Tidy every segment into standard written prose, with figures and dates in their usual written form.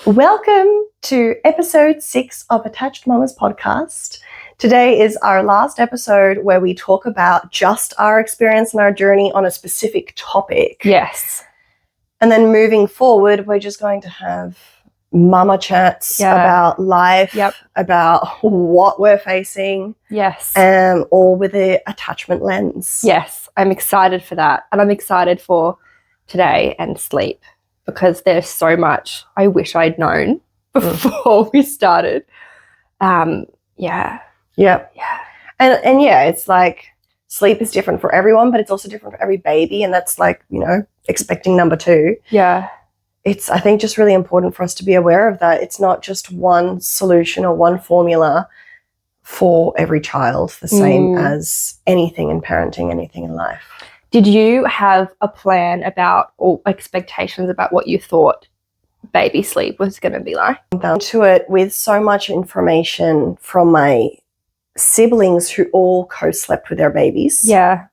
Welcome to episode 6 of Attached Mamas podcast. Today is our last episode where we talk about just our experience and our journey on a specific topic. Yes. And then moving forward, we're just going to have mama chats about life, about what we're facing. Yes. All with an attachment lens. Yes, I'm excited for that. And I'm excited for today and sleep because there's so much I wish I'd known before we started. And it's like sleep is different for everyone, but it's also different for every baby. And that's like, expecting number 2. Yeah. It's, I think, just really important for us to be aware of that. It's not just one solution or one formula for every child, the same as anything in parenting, anything in life. Did you have a plan about or expectations about what you thought baby sleep was going to be like? Down to it with so much information from my siblings who all co-slept with their babies. Yeah.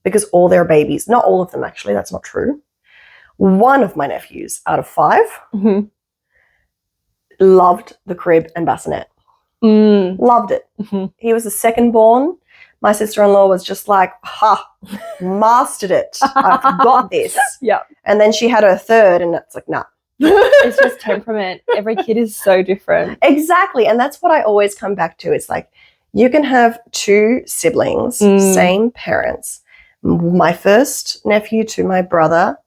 Because all their babies, not all of them actually, that's not true. One of my nephews out of 5 loved the crib and bassinet. Loved it. He was the second born. My sister-in-law was just like, mastered it. I've got this. Yeah. And then she had her third and it's like, nah. It's just temperament. Every kid is so different. Exactly. And that's what I always come back to. It's like you can have 2 siblings, same parents. My first nephew to my brother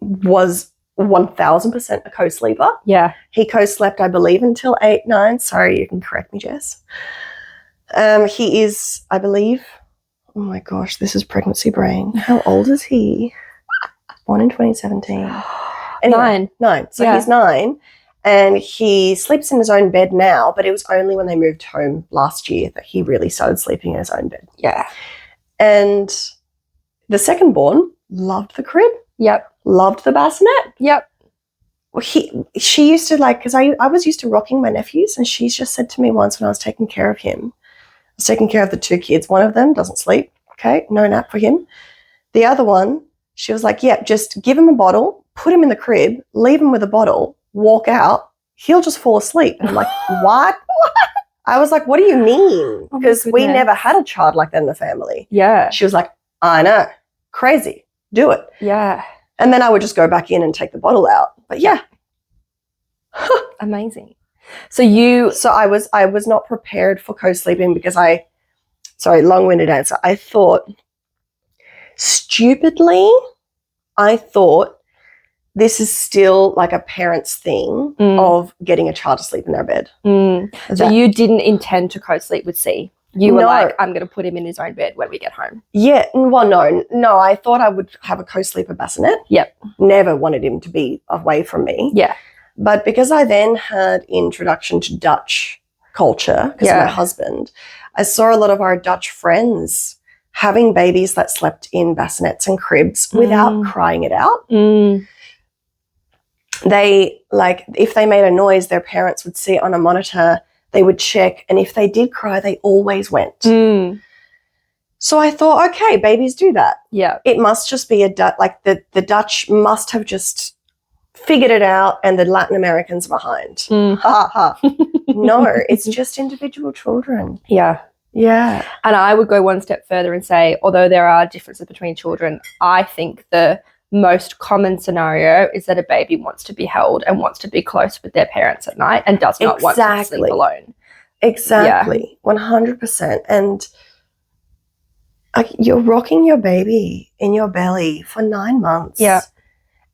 was 1000% a co-sleeper. Yeah. He co-slept, I believe, until 8, 9. Sorry, you can correct me, Jess. He is, I believe, oh my gosh, this is pregnancy brain. How old is he? Born in 2017. Anyway, 9. So he's 9 and he sleeps in his own bed now, but it was only when they moved home last year that he really started sleeping in his own bed. Yeah. And the second born loved the crib. Yep. Loved the bassinet. Yep. She used to because I was used to rocking my nephews, and she just said to me once when I was taking care of him, I was taking care of the 2 kids. One of them doesn't sleep. Okay, no nap for him. The other one, she was like, just give him a bottle, put him in the crib, leave him with a bottle, walk out, he'll just fall asleep. And I'm like, what? I was like, what do you mean? Because we never had a child like that in the family. Yeah. She was like, I know, crazy, do it. Yeah. And then I would just go back in and take the bottle out. But Amazing. So I was not prepared for co-sleeping because long-winded answer. I thought this is still like a parent's thing of getting a child to sleep in their bed. So you didn't intend to co-sleep with C? You were like, I'm going to put him in his own bed when we get home. Yeah. Well, no. I thought I would have a co-sleeper bassinet. Yep. Never wanted him to be away from me. Yeah. But because I then had introduction to Dutch culture, because of my husband, I saw a lot of our Dutch friends having babies that slept in bassinets and cribs without crying it out. They, if they made a noise, their parents would see it on a monitor. They would check, and if they did cry, they always went. So I thought, okay, babies do that. Yeah. It must just be the Dutch must have just figured it out, and the Latin Americans behind. No, it's just individual children. Yeah. Yeah. And I would go one step further and say, although there are differences between children, I think the most common scenario is that a baby wants to be held and wants to be close with their parents at night and does not want to sleep alone. Exactly. 100%. And you're rocking your baby in your belly for 9 months. Yeah.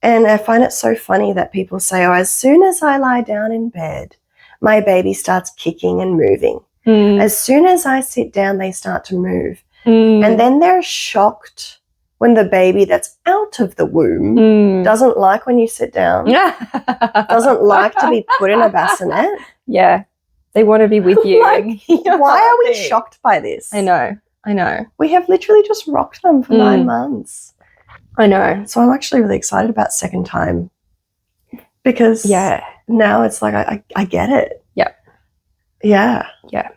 And I find it so funny that people say, as soon as I lie down in bed, my baby starts kicking and moving. As soon as I sit down, they start to move. And then they're shocked when the baby that's out of the womb doesn't like when you sit down, doesn't like to be put in a bassinet. Yeah. They want to be with you. Why are we shocked by this? I know. We have literally just rocked them for 9 months. I know. So I'm actually really excited about second time because now it's like I get it. Yeah. Yeah. Yeah.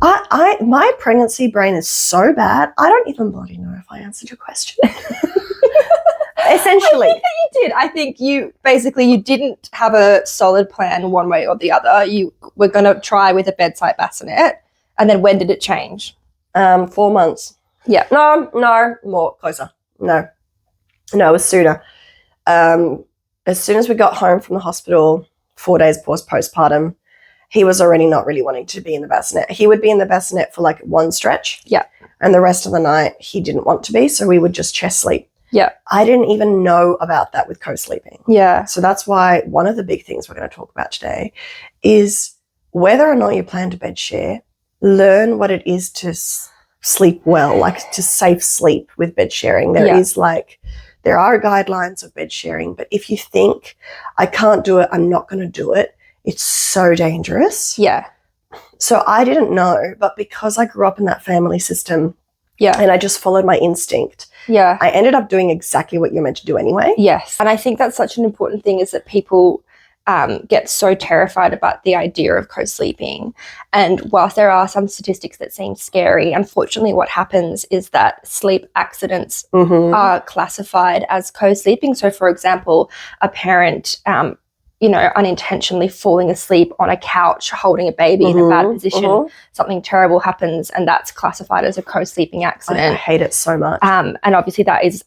My pregnancy brain is so bad, I don't even bloody know if I answered your question. Essentially. I think that you did. I think you didn't have a solid plan one way or the other. You were going to try with a bedside bassinet. And then when did it change? 4 months. Yeah. No, more closer. No, it was sooner. As soon as we got home from the hospital, 4 days postpartum, he was already not really wanting to be in the bassinet. He would be in the bassinet for like one stretch. Yeah. And the rest of the night, he didn't want to be. So we would just chest sleep. Yeah. I didn't even know about that with co-sleeping. Yeah. So that's why one of the big things we're going to talk about today is whether or not you plan to bed share, learn what it is to sleep well, like to safe sleep with bed sharing. There are guidelines of bed sharing, but if you think I can't do it, I'm not going to do it, it's so dangerous. Yeah. So I didn't know, but because I grew up in that family system, and I just followed my instinct, I ended up doing exactly what you're meant to do anyway. Yes. And I think that's such an important thing, is that people get so terrified about the idea of co-sleeping. And whilst there are some statistics that seem scary, unfortunately what happens is that sleep accidents are classified as co-sleeping. So, for example, a parent unintentionally falling asleep on a couch holding a baby in a bad position, something terrible happens, and that's classified as a co-sleeping accident. I hate it so much. And obviously that is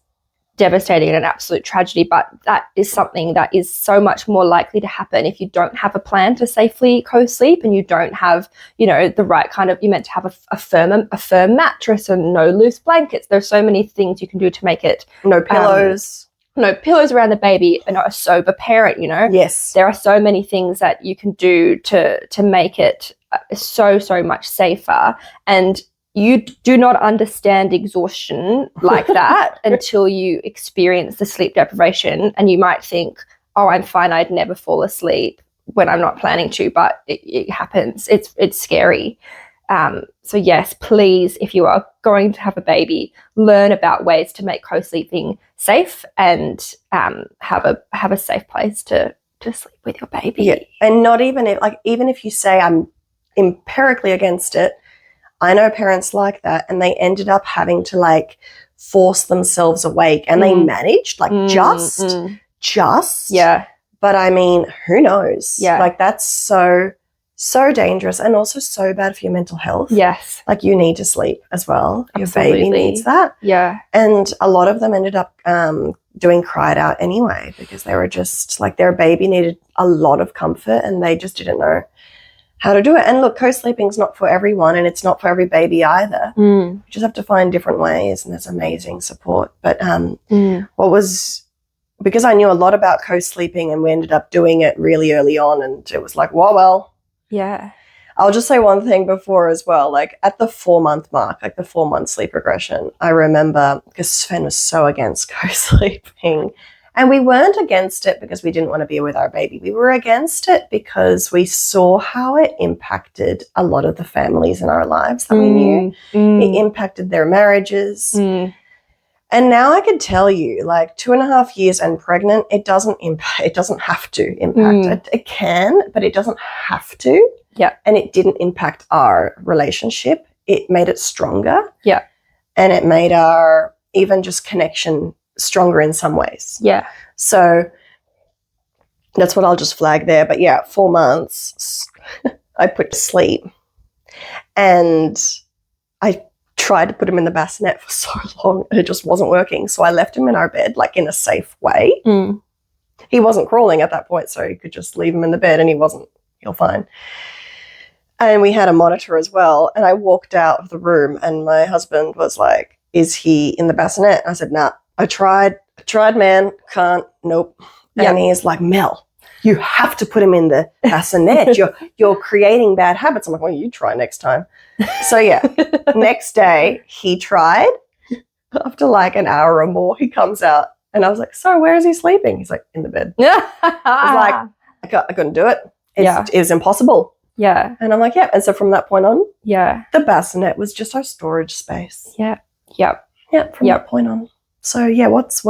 devastating and an absolute tragedy, but that is something that is so much more likely to happen if you don't have a plan to safely co-sleep, and you don't have, the right kind of, you're meant to have a firm mattress and no loose blankets. There's so many things you can do to make it. No pillows. No pillows around the baby, and a sober parent, Yes. There are so many things that you can do to make it so much safer. And you do not understand exhaustion like that until you experience the sleep deprivation, and you might think, oh, I'm fine, I'd never fall asleep when I'm not planning to, but it happens. It's scary. So yes, please, if you are going to have a baby, learn about ways to make co-sleeping safe, and have a safe place to sleep with your baby. Yeah. And not even if you say I'm empirically against it, I know parents like that, and they ended up having to force themselves awake, and they managed just. Yeah. But I mean, who knows? Yeah. That's so dangerous, and also so bad for your mental health. Yes. You need to sleep as well. Absolutely. Your baby needs that. Yeah. And a lot of them ended up doing cried out anyway, because they were just their baby needed a lot of comfort, and they just didn't know how to do it. And look, co-sleeping is not for everyone, and it's not for every baby either. You just have to find different ways, and there's amazing support. But because I knew a lot about co-sleeping, and we ended up doing it really early on, and it was well. Yeah. I'll just say one thing before as well, at the 4-month mark, the 4-month sleep regression, I remember, because Sven was so against co-sleeping, and we weren't against it because we didn't want to be with our baby. We were against it because we saw how it impacted a lot of the families in our lives that we knew. It impacted their marriages. And now I can tell you, 2.5 years and pregnant, it doesn't have to impact. It can, but it doesn't have to. Yeah. And it didn't impact our relationship. It made it stronger. Yeah. And it made our even just connection stronger in some ways. Yeah. So that's what I'll just flag there. But yeah, 4 months I put to sleep, and I tried to put him in the bassinet for so long, and it just wasn't working. So I left him in our bed, in a safe way. He wasn't crawling at that point, so you could just leave him in the bed, and he'll fine. And we had a monitor as well. And I walked out of the room, and my husband was like, is he in the bassinet? I said, nah, I tried, man, can't, nope. And he's like, Mel, you have to put him in the bassinet. You're creating bad habits. I'm like, well, you try next time. So yeah, next day he tried. After an hour or more, he comes out, and I was like, so where is he sleeping? He's like, in the bed. I was like, I couldn't do it. It was impossible. Yeah. And I'm like, yeah. And so from that point on, the bassinet was just our storage space. Yeah. Yep. Yeah. From that point on. So yeah, what's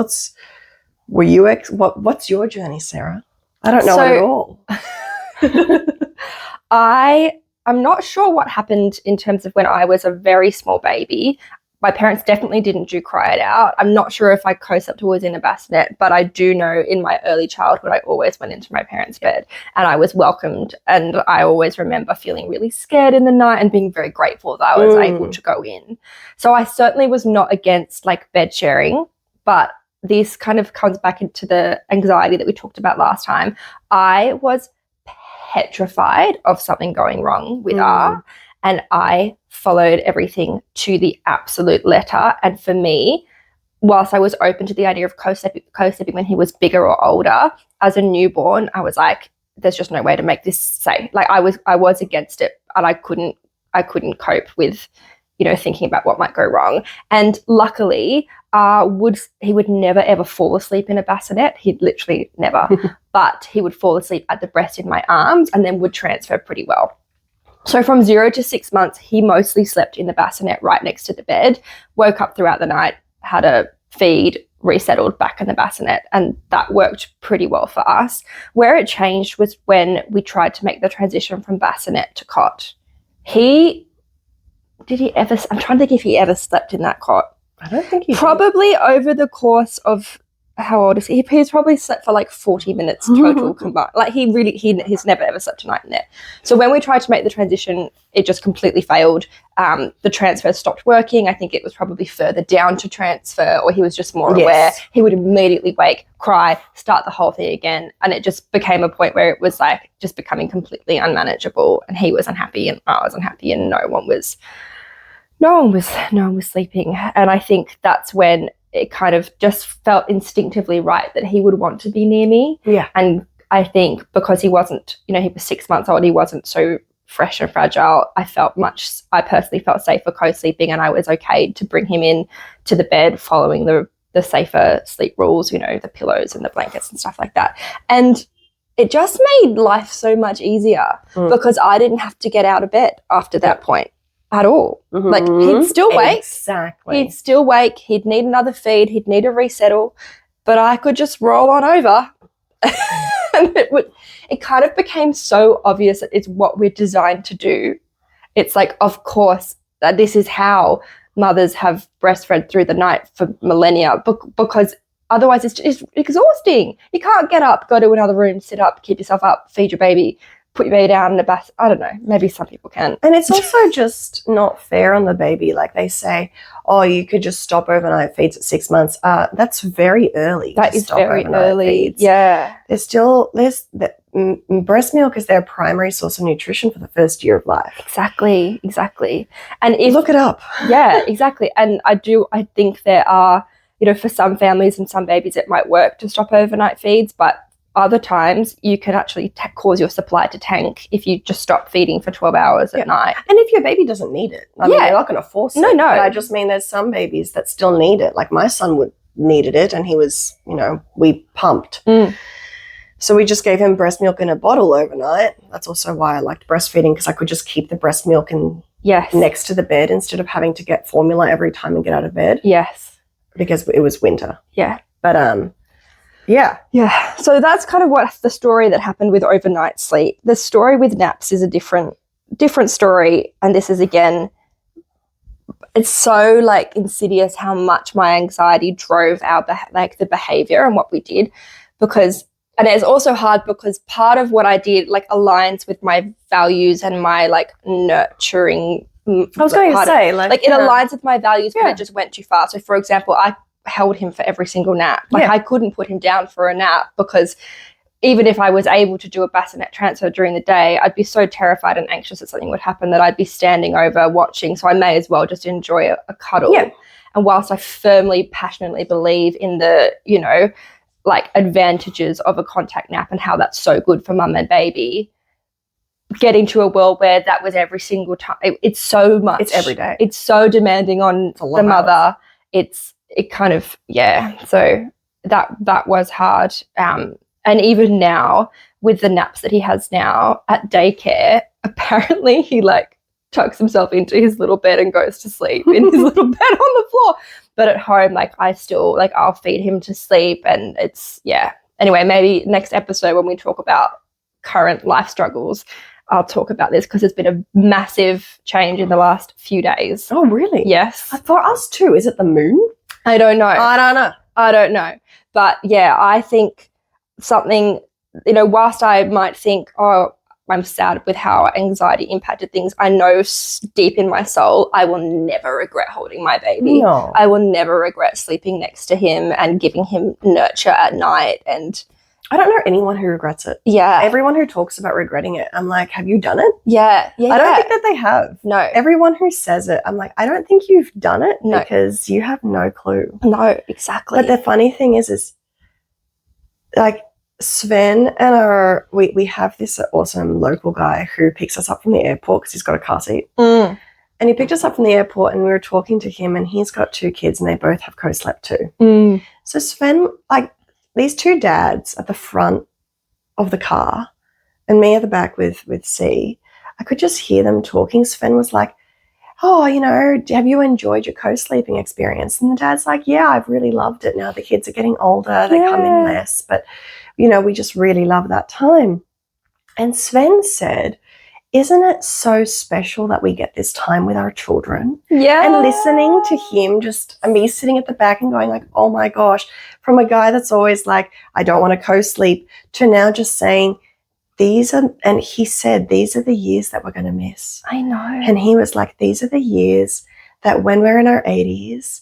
your journey, Sarah? I don't know it at all. I'm not sure what happened in terms of when I was a very small baby. my parents definitely didn't do cry it out. I'm not sure if I co-slept or was in a bassinet, but I do know in my early childhood, I always went into my parents' bed and I was welcomed. And I always remember feeling really scared in the night and being very grateful that I was able to go in. So I certainly was not against like bed sharing, but this kind of comes back into the anxiety that we talked about last time. I was petrified of something going wrong with R, and I followed everything to the absolute letter. And for me, whilst I was open to the idea of co-sleeping when he was bigger or older, as a newborn, I was like, there's just no way to make this safe. Like I was against it, and I couldn't cope with, you know, thinking about what might go wrong. And luckily, he would never ever fall asleep in a bassinet. He'd literally never, but he would fall asleep at the breast in my arms and then would transfer pretty well. So from 0 to 6 months, he mostly slept in the bassinet right next to the bed, woke up throughout the night, had a feed, resettled back in the bassinet, and that worked pretty well for us. Where it changed was when we tried to make the transition from bassinet to cot. I'm trying to think if he ever slept in that cot. I don't think he probably did. Over the course of, how old is he? He's probably slept for like 40 minutes total combined. Like he's never ever slept a night in there. So when we tried to make the transition, it just completely failed. The transfer stopped working. I think it was probably further down to transfer, or he was just more aware. He would immediately wake, cry, start the whole thing again. And it just became a point where it was like just becoming completely unmanageable, and he was unhappy and I was unhappy, and no one was sleeping. And I think that's when it kind of just felt instinctively right that he would want to be near me. Yeah. And I think because he wasn't, you know, he was 6 months old, he wasn't so fresh and fragile, I personally felt safer co-sleeping, and I was okay to bring him in to the bed following the safer sleep rules, you know, the pillows and the blankets and stuff like that. And it just made life so much easier because I didn't have to get out of bed after that point at all. Like he'd still wake. Exactly. He'd still wake. He'd need another feed. He'd need a resettle, but I could just roll on over. And it kind of became so obvious that it's what we're designed to do. It's like, of course, that this is how mothers have breastfed through the night for millennia, because otherwise it's exhausting. You can't get up, go to another room, sit up, keep yourself up, feed your baby, put your baby down in a bath. I don't know. Maybe some people can. And it's also just not fair on the baby. Like they say, oh, you could just stop overnight feeds at 6 months. That's very early. That is very early. Feeds. Yeah. There's breast milk is their primary source of nutrition for the first year of life. Exactly. And look it up. Yeah, exactly. And I think there are, you know, for some families and some babies, it might work to stop overnight feeds, but other times you can actually cause your supply to tank if you just stop feeding for 12 hours at night. And if your baby doesn't need it, I mean, you're not going to force it. No. But I just mean there's some babies that still need it. Like my son needed it, and he was, you know, we pumped. So we just gave him breast milk in a bottle overnight. That's also why I liked breastfeeding, because I could just keep the breast milk next to the bed instead of having to get formula every time and get out of bed. Yes. Because it was winter. Yeah. But Yeah. So that's kind of what the story that happened with overnight sleep. The story with naps is a different story. And this is, again, it's so like insidious how much my anxiety drove the behavior and what we did, and it's also hard because part of what I did like aligns with my values and my like nurturing. I was going to say it aligns with my values, but it just went too far. So for example, I held him for every single nap. I couldn't put him down for a nap because even if I was able to do a bassinet transfer during the day, I'd be so terrified and anxious that something would happen that I'd be standing over watching. So I may as well just enjoy a cuddle. Yeah. And whilst I firmly, passionately believe in the, you know, like advantages of a contact nap and how that's so good for mum and baby, getting to a world where that was every single time, it's so much. It's every day. It's so demanding on the mother. So that was hard. And even now with the naps that he has now at daycare, apparently he like tucks himself into his little bed and goes to sleep in his little bed on the floor. But at home, like I still like I'll feed him to sleep, and it's Anyway, maybe next episode when we talk about current life struggles, I'll talk about this because there's been a massive change in the last few days. Oh, really? Yes. For us too. Is it the moon? I don't know. I don't know. But yeah, I think something, whilst I might think, oh, I'm sad with how anxiety impacted things, I know deep in my soul I will never regret holding my baby. No. I will never regret sleeping next to him and giving him nurture at night. And I don't know anyone who regrets it. yeah. Everyone who talks about regretting it, I'm like, have you done it? Yeah. I don't think that they have. No. Everyone who says it, I'm like, I don't think you've done it because you have no clue. No, exactly. But the funny thing is like Sven and we have this awesome local guy who picks us up from the airport because he's got a car seat. Mm. And he picked us up from the airport and we were talking to him and he's got 2 kids and they both have co-slept too. Mm. So Sven, like these 2 dads at the front of the car and me at the back with C, I could just hear them talking. Sven was like, oh, have you enjoyed your co-sleeping experience? And the dad's like, yeah, I've really loved it. Now the kids are getting older. They come in less. But, we just really love that time. And Sven said, isn't it so special that we get this time with our children? Yeah. And listening to him and me sitting at the back and going like, oh my gosh, from a guy that's always like, I don't want to co-sleep, to now just saying, and he said, these are the years that we're going to miss. I know. And he was like, these are the years that when we're in our 80s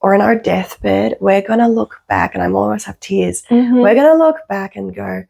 or in our deathbed, we're going to look back, and I always have tears. Mm-hmm. We're going to look back and go,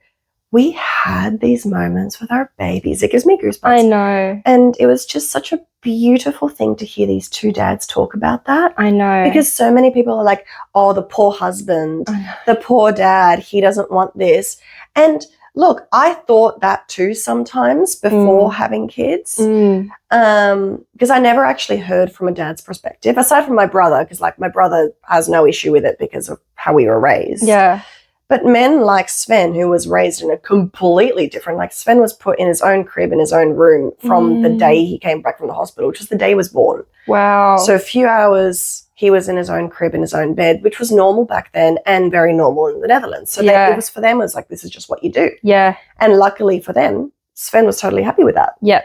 we had these moments with our babies. It gives me goosebumps. I know. And it was just such a beautiful thing to hear these 2 dads talk about that. I know. Because so many people are like, oh, the poor husband, the poor dad, he doesn't want this. And look, I thought that too sometimes before having kids, because I never actually heard from a dad's perspective, aside from my brother, because like my brother has no issue with it because of how we were raised. Yeah. But men like Sven, who was raised in a completely different, like Sven was put in his own crib in his own room from the day he came back from the hospital, which is the day he was born. Wow. So a few hours he was in his own crib in his own bed, which was normal back then and very normal in the Netherlands. So it was for them, it was like, this is just what you do. Yeah. And luckily for them, Sven was totally happy with that. Yeah.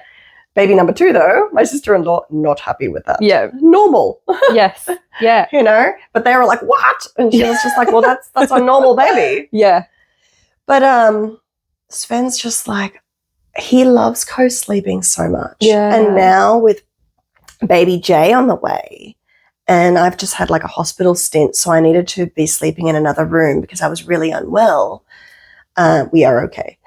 Baby number 2, though, my sister-in-law, not happy with that. Yeah. Normal. Yes. Yeah. But they were like, what? And she was just like, well, that's a normal baby. Yeah. But Sven's just like, he loves co-sleeping so much. Yeah. And now with baby Jay on the way, and I've just had like a hospital stint, so I needed to be sleeping in another room because I was really unwell. We are okay.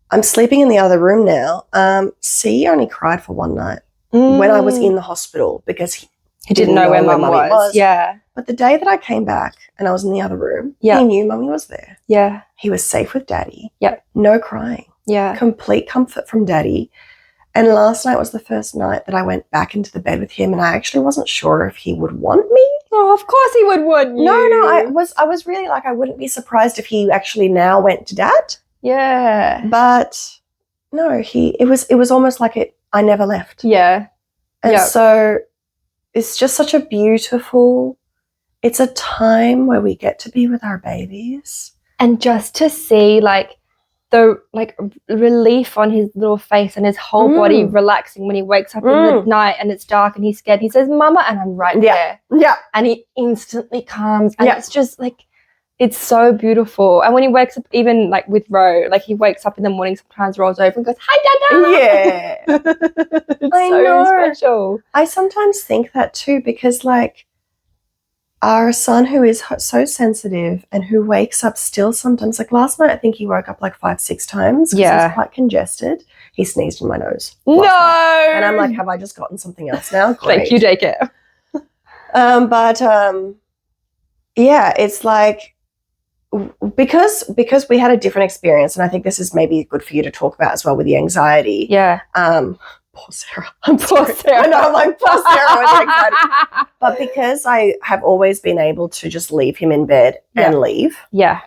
I'm sleeping in the other room now. C only cried for one night when I was in the hospital because he didn't know where Mum was. Yeah. But the day that I came back and I was in the other room, Yeah. he knew Mummy was there. Yeah. He was safe with Daddy. Yeah. No crying. Yeah. Complete comfort from Daddy. And last night was the first night that I went back into the bed with him, and I actually wasn't sure if he would want me. Oh, of course he would want you. No, I was really like, I wouldn't be surprised if he actually now went to Dad. Yeah. But no, it was almost like I never left. Yeah. And so it's just such a beautiful, it's a time where we get to be with our babies. And just to see the relief on his little face and his whole body relaxing when he wakes up in the night and it's dark and he's scared. He says, Mama, and I'm right there. Yeah. And he instantly calms. And it's just it's so beautiful. And when he wakes up, even with Ro, he wakes up in the morning, sometimes rolls over and goes, hi, Dada. Yeah. It's I so know. special. I sometimes think that too because our son who is so sensitive and who wakes up still sometimes, last night I think he woke up 5-6 times because he was quite congested. He sneezed in my nose. No! Night. And I'm like, have I just gotten something else now? Great. Thank you, daycare. Yeah, it's because we had a different experience, and I think this is maybe good for you to talk about as well with the anxiety. Yeah. Poor Sarah. Poor Sarah. I know, I'm like, poor Sarah with anxiety. But because I have always been able to just leave him in bed and leave. Yeah.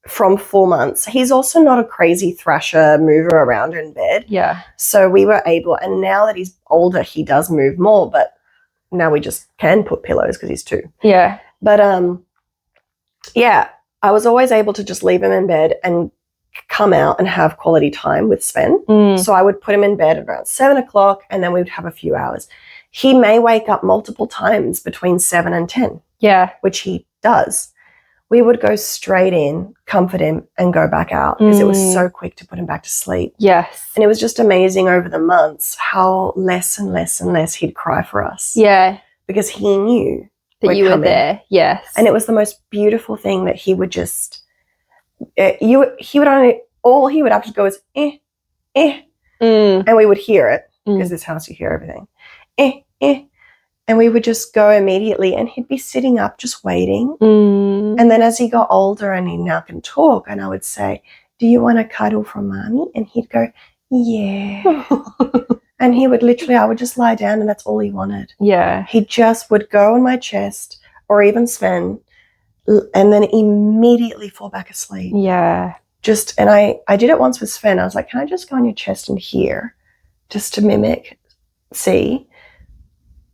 From 4 months. He's also not a crazy thrasher mover around in bed. Yeah. So we were able, and now that he's older, he does move more, but now we just can put pillows because he's 2. Yeah. But I was always able to just leave him in bed and come out and have quality time with Sven. So I would put him in bed at around 7 o'clock and then we would have a few hours. He may wake up multiple times between 7 and 10. Yeah. Which he does. We would go straight in, comfort him, and go back out because it was so quick to put him back to sleep. Yes. And it was just amazing over the months how less and less and less he'd cry for us. Yeah. Because he knew that you were there. Yes. And it was the most beautiful thing that he would just, he would only, all he would have to go is, and we would hear it because this house you hear everything. And we would just go immediately and he'd be sitting up just waiting. And then as he got older and he now can talk, and I would say, do you want a cuddle from mommy? And he'd go, yeah. And he would literally, I would just lie down and that's all he wanted. Yeah. He just would go on my chest or even Sven and then immediately fall back asleep. Yeah. Just, and I did it once with Sven. I was like, can I just go on your chest and hear just to mimic, see?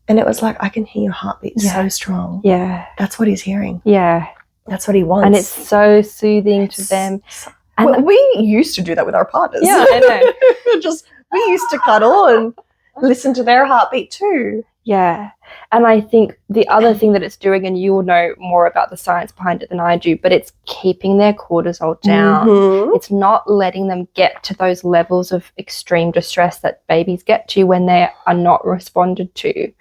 And it was like, I can hear your heartbeat so strong. Yeah. That's what he's hearing. Yeah. That's what he wants. And it's so soothing to them. And we used to do that with our partners. Yeah, I know. We used to cuddle and listen to their heartbeat too. Yeah. And I think the other thing that it's doing, and you'll know more about the science behind it than I do, but it's keeping their cortisol down. It's not letting them get to those levels of extreme distress that babies get to when they are not responded to.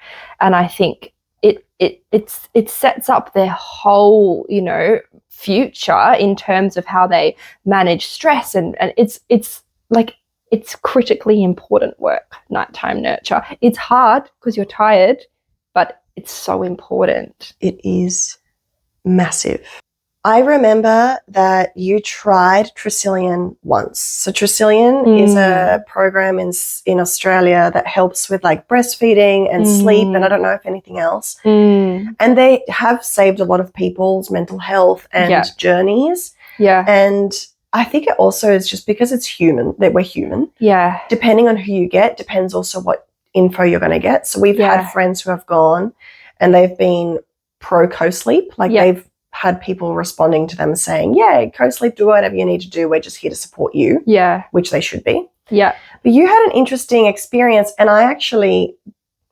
And I think it sets up their whole, future in terms of how they manage stress, and it's like, it's critically important work, nighttime nurture. It's hard because you're tired, but it's so important. It is massive. I remember that you tried Tracilian once. So Tracilian is a program in Australia that helps with like breastfeeding and sleep, and I don't know if anything else. And they have saved a lot of people's mental health and journeys. Yeah. And I think it also is just because it's human, that we're human. Yeah. Depending on who you get, depends also what info you're going to get. So we've had friends who have gone and they've been pro co-sleep. Like they've had people responding to them saying, yeah, co-sleep, do whatever you need to do. We're just here to support you. Yeah. Which they should be. Yeah. But you had an interesting experience, and I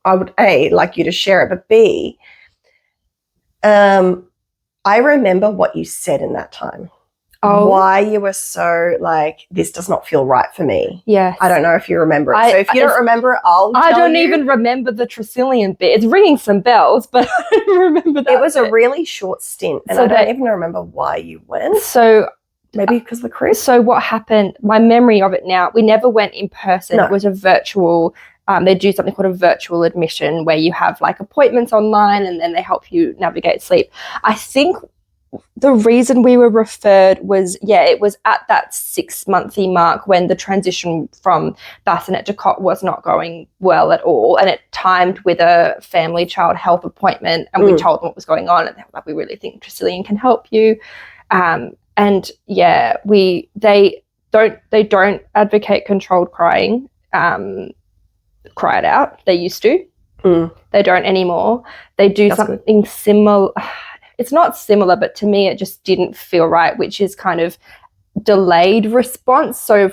would A, like you to share it, but B, I remember what you said in that time. Why you were so like, this does not feel right for me. Yes. I don't know if you remember it. So if you don't remember it, I don't even remember the Tracilian bit. It's ringing some bells, but I don't remember that. It was a really short stint, and I don't even remember why you went. So maybe because of the cruise. So what happened, my memory of it now, we never went in person. No. It was a virtual, they do something called a virtual admission where you have like appointments online and then they help you navigate sleep. I think the reason we were referred was, it was at that 6-monthly mark when the transition from bassinet to cot was not going well at all, and it timed with a family child health appointment, and we told them what was going on, and they were like, we really think Tracilian can help you. And they don't advocate controlled crying. Cry it out. They used to. They don't anymore. They do something similar. It's not similar, but to me it just didn't feel right, which is kind of delayed response. So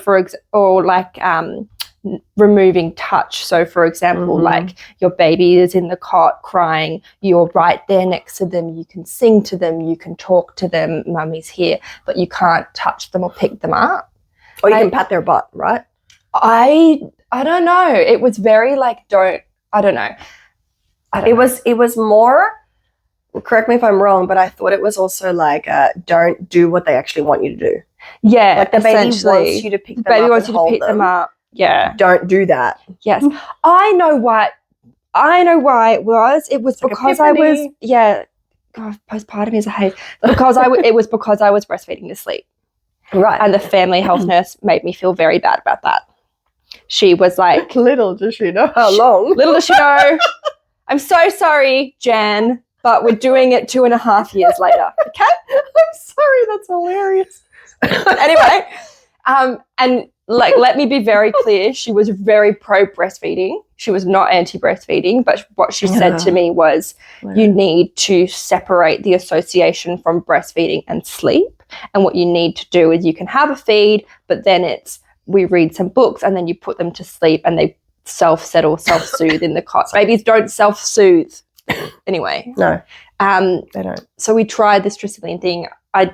removing touch. So for example, like your baby is in the cot crying, you're right there next to them, you can sing to them, you can talk to them, mummy's here, but you can't touch them or pick them up. Or you can pat their butt, right? I don't know. It was very like, I don't know. It was more, correct me if I'm wrong, but I thought it was also like, don't do what they actually want you to do. Yeah, like the baby wants you to pick them up. Baby wants you to pick them up. Yeah. Don't do that. Yes. I know why it was. It was because I was, God, postpartum is a haze. It was because I was breastfeeding to sleep. Right. And the family health nurse made me feel very bad about that. She was like, little does she know how long. Little does she know. I'm so sorry, Jan, but we're doing it 2.5 years later. Okay? I'm sorry, that's hilarious. Anyway, and like, let me be very clear, she was very pro breastfeeding. She was not anti-breastfeeding, but what she said to me was, you need to separate the association from breastfeeding and sleep. And what you need to do is you can have a feed, but then we read some books and then you put them to sleep and they self-settle, self-soothe in the cot. Babies don't self-soothe anyway. No, they don't. So we tried the Stricillin thing.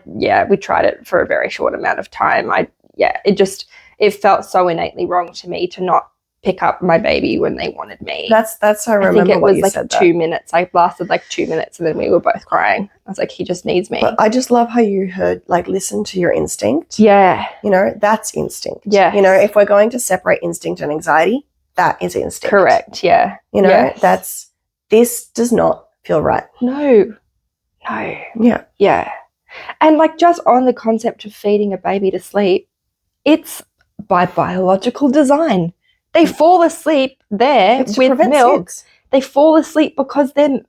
We tried it for a very short amount of time. It felt so innately wrong to me to not pick up my baby when they wanted me. That's I remember. I think it what was you like said 2 minutes. I lasted like 2 minutes and then we were both crying. I was like, he just needs me. But I just love how you listen to your instinct. Yeah. You know, that's instinct. Yeah. You know, if we're going to separate instinct and anxiety, that is instinct. Correct. Yeah. You know, this does not feel right. No. Yeah. Yeah. And like just on the concept of feeding a baby to sleep, it's by biological design. They fall asleep there with milk. SIDS. They fall asleep because they're meant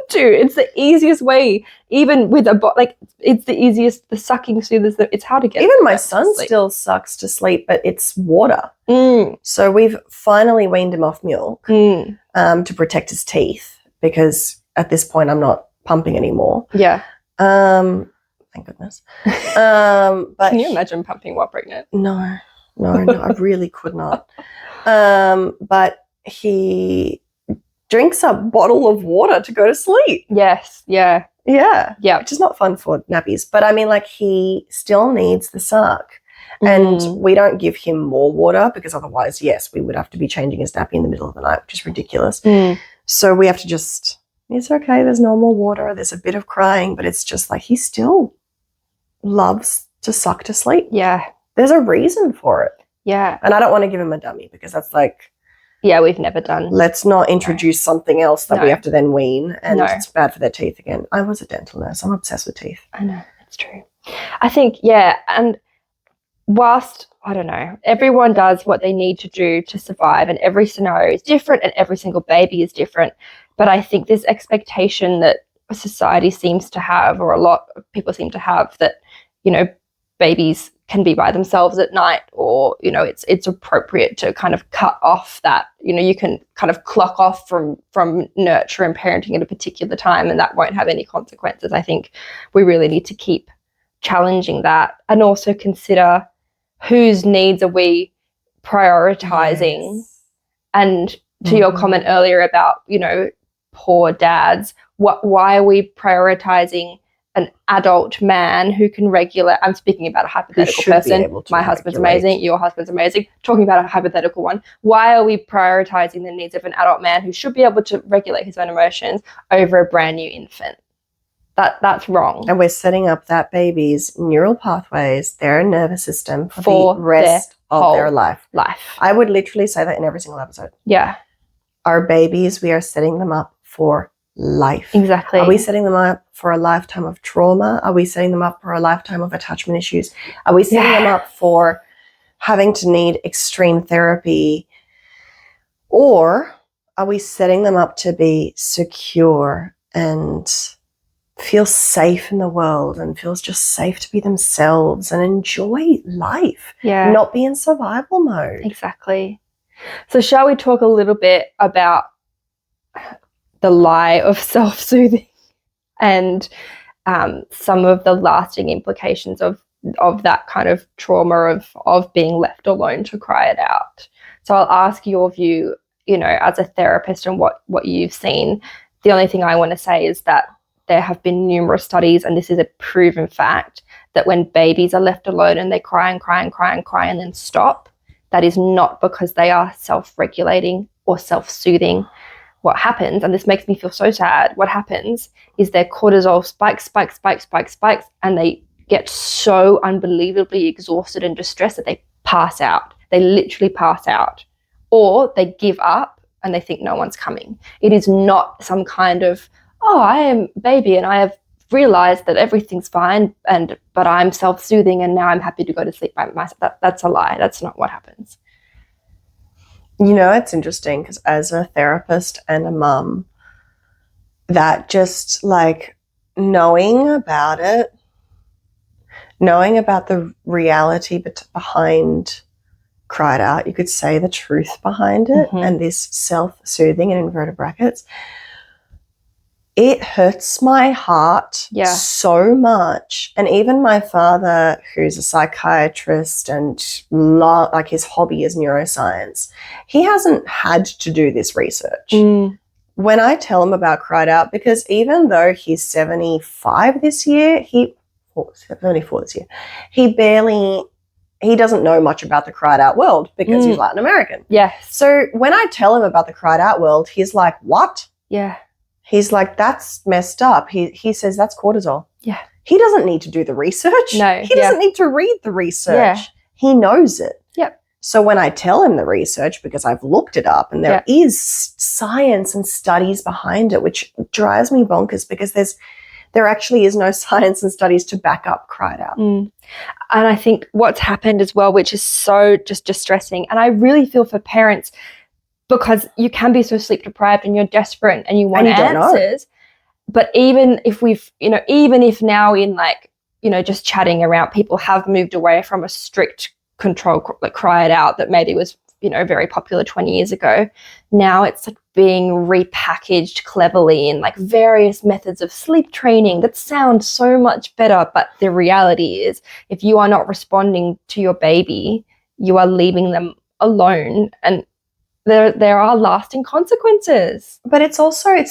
to. It's the easiest way, even with it's the easiest, the sucking soothes. It's how to get. Even my son still sucks to sleep, but it's water. So we've finally weaned him off milk to protect his teeth because at this point I'm not pumping anymore. Yeah. Thank goodness. But can you imagine pumping while pregnant? No, I really could not. But he drinks a bottle of water to go to sleep. Yes. Yeah. Yeah. Yeah. Which is not fun for nappies. But I mean, like, he still needs the suck. And we don't give him more water because otherwise, yes, we would have to be changing his nappy in the middle of the night, which is ridiculous. So we have to just, it's okay, there's no more water, there's a bit of crying, but it's just like he still loves to suck to sleep. Yeah. There's a reason for it. Yeah. And I don't want to give him a dummy because that's like... Yeah, we've never done. Let's not introduce something else that we have to then wean and it's bad for their teeth again. I was a dental nurse. I'm obsessed with teeth. I know, it's true. I think, yeah, and whilst, I don't know, everyone does what they need to do to survive and every scenario is different and every single baby is different, but I think this expectation that society seems to have, or a lot of people seem to have, that, you know, babies can be by themselves at night, or, you know, it's appropriate to kind of cut off that, you know, you can kind of clock off from nurture and parenting at a particular time and that won't have any consequences. I think we really need to keep challenging that and also consider whose needs are we prioritizing. Yes. And to your comment earlier about, you know, poor dads, why are we prioritizing an adult man who can regulate? I'm speaking about a hypothetical person. My husband's amazing. Your husband's amazing. Talking about a hypothetical one. Why are we prioritizing the needs of an adult man who should be able to regulate his own emotions over a brand new infant? That's wrong. And we're setting up that baby's neural pathways, their nervous system for the rest of their life. I would literally say that in every single episode. Yeah. Our babies, we are setting them up for life. Exactly. Are we setting them up for a lifetime of trauma? Are we setting them up for a lifetime of attachment issues? Are we setting them up for having to need extreme therapy? Or are we setting them up to be secure and feel safe in the world and feels just safe to be themselves and enjoy life? Yeah. Not be in survival mode. Exactly. So shall we talk a little bit about the lie of self-soothing and some of the lasting implications of that kind of trauma of being left alone to cry it out? So I'll ask your view, you know, as a therapist and what you've seen. The only thing I want to say is that there have been numerous studies, and this is a proven fact, that when babies are left alone and they cry and cry and cry and cry and then stop, that is not because they are self-regulating or self-soothing. What happens, and this makes me feel so sad, what happens is their cortisol spikes, and they get so unbelievably exhausted and distressed that they pass out. They literally pass out. Or they give up and they think no one's coming. It is not some kind of, oh, I am a baby and I have realized that everything's fine, but I'm self-soothing and now I'm happy to go to sleep by myself. That's a lie. That's not what happens. You know, it's interesting because as a therapist and a mum, that just like knowing about the reality behind cried out, you could say the truth behind it, Mhm. and this self-soothing in inverted brackets, it hurts my heart so much. And even my father, who's a psychiatrist and like his hobby is neuroscience, he hasn't had to do this research. When I tell him about cried out, because even though he's 75 this year, 74 this year, he doesn't know much about the cried out world because he's Latin American. Yes. So when I tell him about the cried out world, he's like, what? Yeah. He's like, that's messed up. He says that's cortisol. Yeah. He doesn't need to do the research. No. He doesn't need to read the research. Yeah. He knows it. Yep. So when I tell him the research, because I've looked it up and there is science and studies behind it, which drives me bonkers because there actually is no science and studies to back up cried out. And I think what's happened as well, which is so just distressing, and I really feel for parents because you can be so sleep deprived and you're desperate and you want answers. But even if even if now in just chatting around, people have moved away from a strict control, like cry it out, that maybe was, very popular 20 years ago. Now it's like being repackaged cleverly in like various methods of sleep training that sound so much better. But the reality is, if you are not responding to your baby, you are leaving them alone, and there are lasting consequences. But it's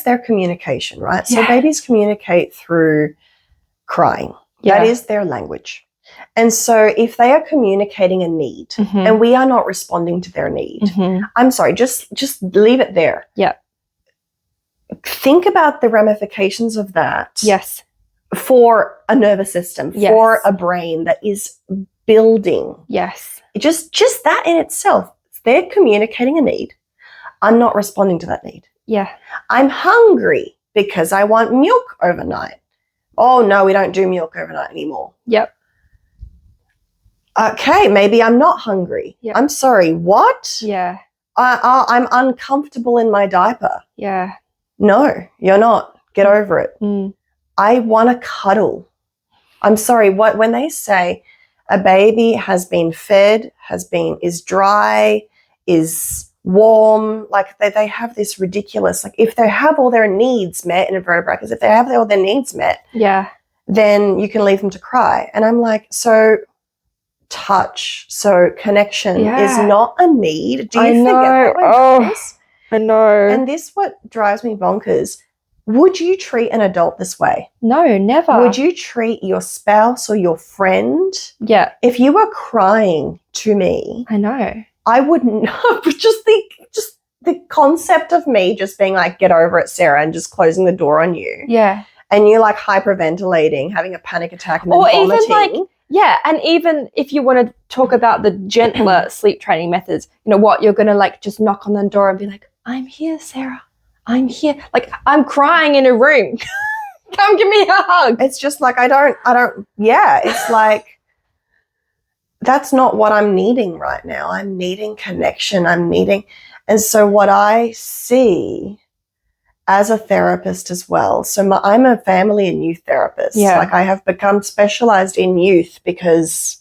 their communication, right? So babies communicate through crying. That is their language. And so if they are communicating a need and we are not responding to their need, I'm sorry, just leave it there. Yeah. Think about the ramifications of that. Yes. For a nervous system, for a brain that is building. Yes. Just that in itself. They're communicating a need. I'm not responding to that need. Yeah. I'm hungry because I want milk overnight. Oh, no, we don't do milk overnight anymore. Yep. Okay, maybe I'm not hungry. Yep. I'm sorry, what? Yeah. I'm uncomfortable in my diaper. Yeah. No, you're not. Get over it. I want to cuddle. I'm sorry, when they say a baby has been fed, is dry, is warm, like they have this ridiculous, like if they have all their needs met, in inverted brackets, if they have all their needs met, then you can leave them to cry. And I'm like, so touch, so connection is not a need. Do you forget that this? I know. And this what drives me bonkers. Would you treat an adult this way? No, never. Would you treat your spouse or your friend? Yeah. If you were crying to me, I know. I wouldn't know. Just the concept of me just being like, get over it, Sarah, and just closing the door on you. Yeah. And you're like hyperventilating, having a panic attack, and then vomiting. Even like, and even if you want to talk about the gentler sleep training methods, you're going to like just knock on the door and be like, I'm here, Sarah. I'm here. Like, I'm crying in a room. Come give me a hug. It's just like, it's like, that's not what I'm needing right now. I'm needing connection. And so what I see as a therapist as well, so I'm a family and youth therapist. Yeah. Like I have become specialized in youth because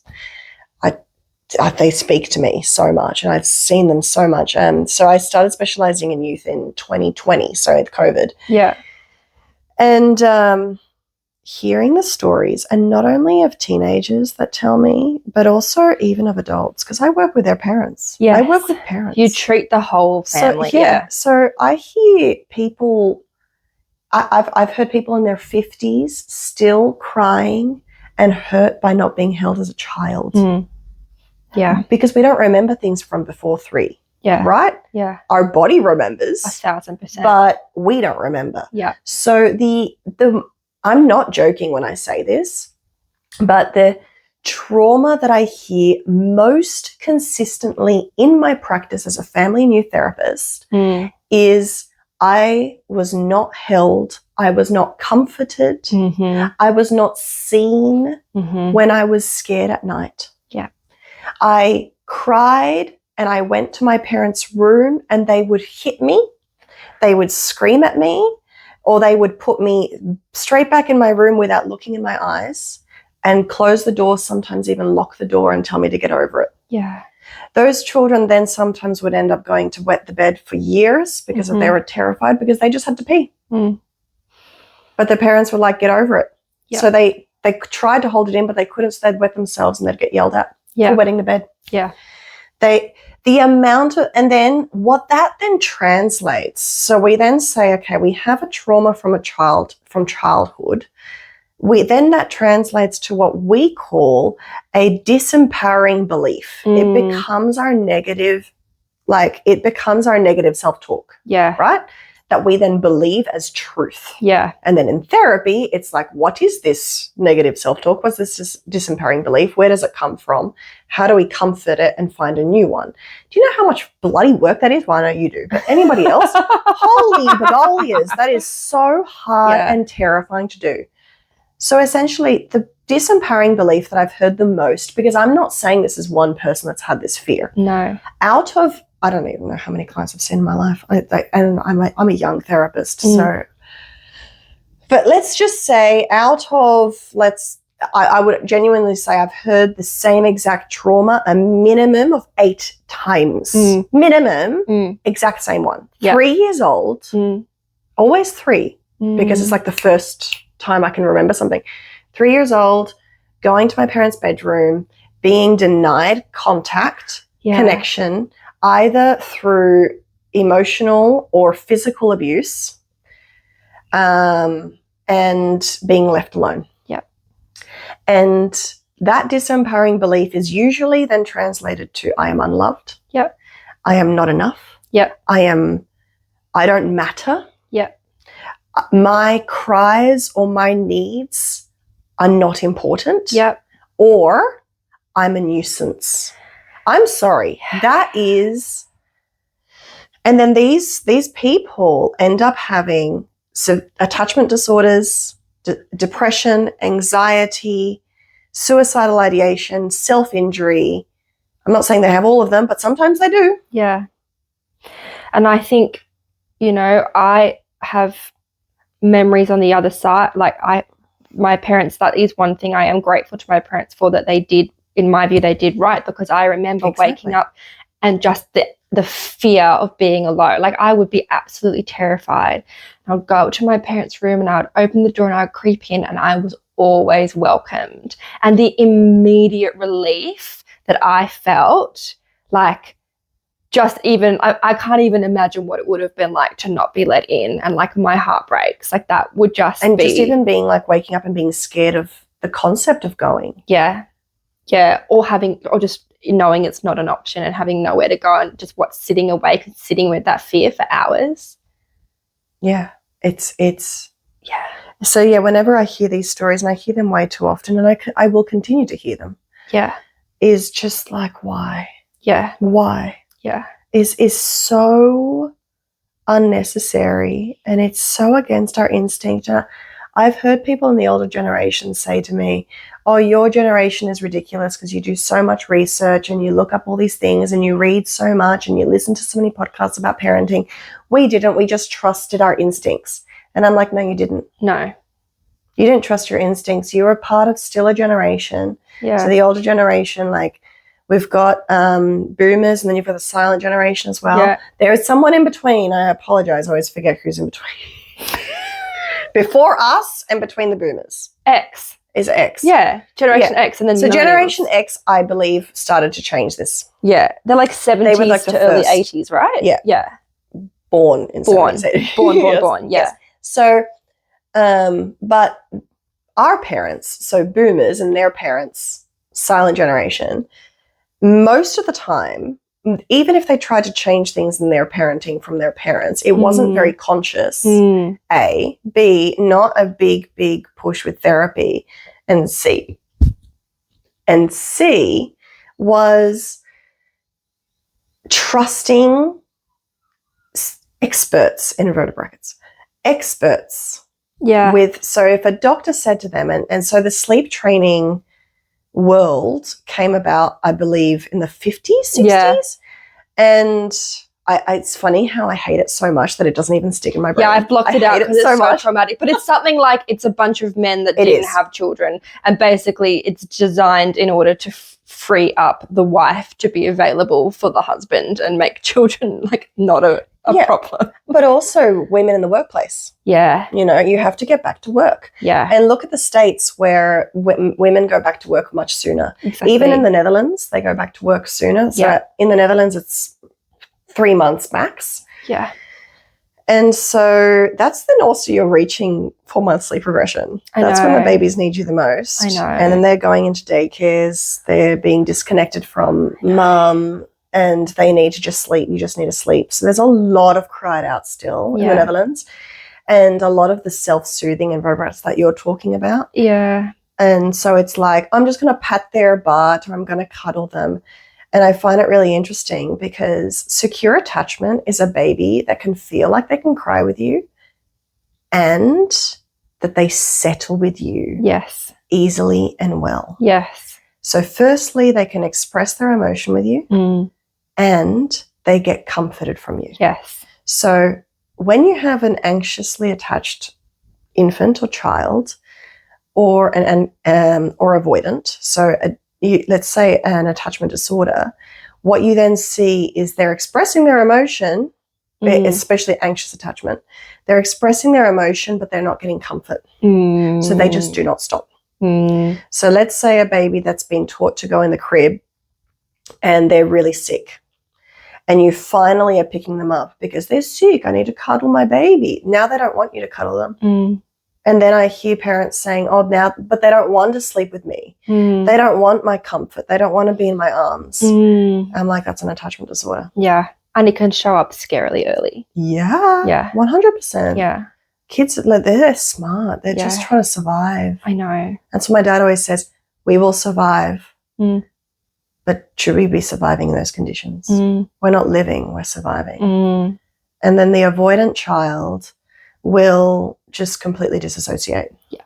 they speak to me so much and I've seen them so much. So I started specializing in youth in 2020, so with COVID. Yeah. And hearing the stories, and not only of teenagers that tell me, but also even of adults, because I work with their parents. Yes. I work with parents. You treat the whole family. So I hear people, I've heard people in their 50s still crying and hurt by not being held as a child. Yeah. Because we don't remember things from before 3. Yeah. Right? Yeah. Our body remembers. 1,000%. But we don't remember. Yeah. So I'm not joking when I say this, but the trauma that I hear most consistently in my practice as a family and youth therapist is I was not held, I was not comforted, I was not seen when I was scared at night. Yeah. I cried and I went to my parents' room and they would hit me, they would scream at me, or they would put me straight back in my room without looking in my eyes and close the door, sometimes even lock the door and tell me to get over it. Yeah. Those children then sometimes would end up going to wet the bed for years because they were terrified because they just had to pee. But their parents were like, get over it. Yep. So they tried to hold it in, but they couldn't, so they'd wet themselves and they'd get yelled at for wetting the bed. Yeah. The amount of, and then what that then translates. So we then say, okay, we have a trauma from childhood. That translates to what we call a disempowering belief. It becomes our negative, self-talk. Yeah. Right? That we then believe as truth. Yeah. And then in therapy, it's like, what is this negative self-talk? What's this disempowering belief? Where does it come from? How do we comfort it and find a new one? Do you know how much bloody work that is? Well, I know you do, but anybody else? Holy begolias, that is so hard and terrifying to do. So essentially, the disempowering belief that I've heard the most, because I'm not saying this is one person that's had this fear. No. Out of, I don't even know how many clients I've seen in my life. And I'm a young therapist, so. But let's just say I would genuinely say I've heard the same exact trauma a minimum of 8 times. Minimum, exact same one. Yep. 3 years old, always 3, because it's like the first time I can remember something. 3 years old, going to my parents' bedroom, being denied contact, connection, either through emotional or physical abuse, and being left alone. Yep. And that disempowering belief is usually then translated to I am unloved. Yep. I am not enough. Yep. I don't matter. Yep. My cries or my needs are not important. Yep. Or I'm a nuisance. I'm sorry. That is, and then these people end up having attachment disorders, depression, anxiety, suicidal ideation, self-injury. I'm not saying they have all of them, but sometimes they do. Yeah. And I think, I have memories on the other side. Like my parents, that is one thing I am grateful to my parents for, that they did, in my view, they did right, because I remember waking up and just the fear of being alone. Like, I would be absolutely terrified. I would go up to my parents' room and I would open the door and I would creep in, and I was always welcomed. And the immediate relief that I felt, like, just even, I can't even imagine what it would have been like to not be let in, and like my heart breaks. Like, that would just and just even being like waking up and being scared of the concept of going. Yeah. Yeah. Or just knowing it's not an option and having nowhere to go, and just sitting awake and sitting with that fear for hours. Yeah. It's yeah. So yeah, whenever I hear these stories, and I hear them way too often, and I will continue to hear them. Yeah. Is just like, why? Yeah. Why? Yeah. Is so unnecessary, and it's so against our instinct. I've heard people in the older generation say to me, oh, your generation is ridiculous because you do so much research and you look up all these things and you read so much and you listen to so many podcasts about parenting. We didn't. We just trusted our instincts. And I'm like, no, you didn't. No. You didn't trust your instincts. You were part of still a generation. Yeah. So the older generation, like, we've got boomers, and then you've got the silent generation as well. Yeah. There is someone in between. I apologize. I always forget who's in between. Before us and between the boomers. X. Is X. Yeah. Generation X. And then so Generation X, I believe, started to change this. Yeah. They're like 70s to early 80s, right? Yeah. Yeah. Born in 70s. Born. Yeah. Yes. So, but our parents, so boomers and their parents, silent generation, most of the time, even if they tried to change things in their parenting from their parents, it wasn't very conscious, A. B, not a big push with therapy, and C. And C was trusting experts, in inverted brackets, experts. Yeah. So if a doctor said to them, and so the sleep training world came about, I believe, in the 50s, 60s. Yeah. And it's funny how I hate it so much that it doesn't even stick in my brain. Yeah, I've blocked it out because it's so traumatic. But it's something like, it's a bunch of men that didn't have children, and basically it's designed in order to free up the wife to be available for the husband and make children like not a problem. But also women in the workplace. Yeah. You know, you have to get back to work. Yeah. And look at the states where women go back to work much sooner. Exactly. Even in the Netherlands, they go back to work sooner. So in the Netherlands, it's 3 months max. Yeah. And so that's then also you're reaching 4 months sleep regression. That's when the babies need you the most. I know. And then they're going into daycares. They're being disconnected from mum and they need to just sleep. You just need to sleep. So there's a lot of cried out still in the Netherlands and a lot of the self-soothing environments that you're talking about. Yeah. And so it's like, I'm just going to pat their butt or I'm going to cuddle them. And I find it really interesting because secure attachment is a baby that can feel like they can cry with you and that they settle with you easily and well. Yes. So firstly, they can express their emotion with you and they get comforted from you. Yes. So when you have an anxiously attached infant or child or or avoidant, so let's say an attachment disorder, what you then see is they're expressing their emotion, especially anxious attachment. They're expressing their emotion, but they're not getting comfort. So they just do not stop. So let's say a baby that's been taught to go in the crib and they're really sick. And you finally are picking them up because they're sick. I need to cuddle my baby. Now they don't want you to cuddle them. And then I hear parents saying, but they don't want to sleep with me. They don't want my comfort. They don't want to be in my arms. I'm like, that's an attachment disorder. Yeah. And it can show up scarily early. Yeah. Yeah. 100%. Yeah. Kids, they're smart. They're just trying to survive. I know. That's what my dad always says, we will survive. But should we be surviving in those conditions? We're not living, we're surviving. And then the avoidant child will just completely disassociate. Yeah.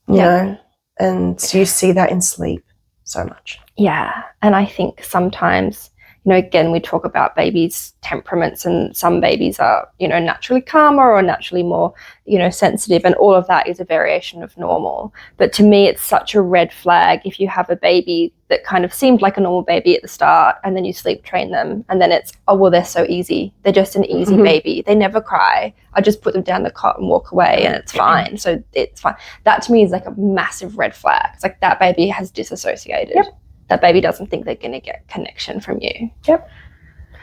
You know? And so you see that in sleep so much. Yeah. And I think sometimes, you know, again, we talk about babies' temperaments and some babies are, you know, naturally calmer or naturally more, you know, sensitive, and all of that is a variation of normal. But to me, it's such a red flag if you have a baby that kind of seemed like a normal baby at the start and then you sleep train them and then it's, oh, well, they're so easy. They're just an easy baby. They never cry. I just put them down the cot and walk away and it's fine. So it's fine. That to me is like a massive red flag. It's like that baby has disassociated. Yep. That baby doesn't think they're going to get connection from you. Yep.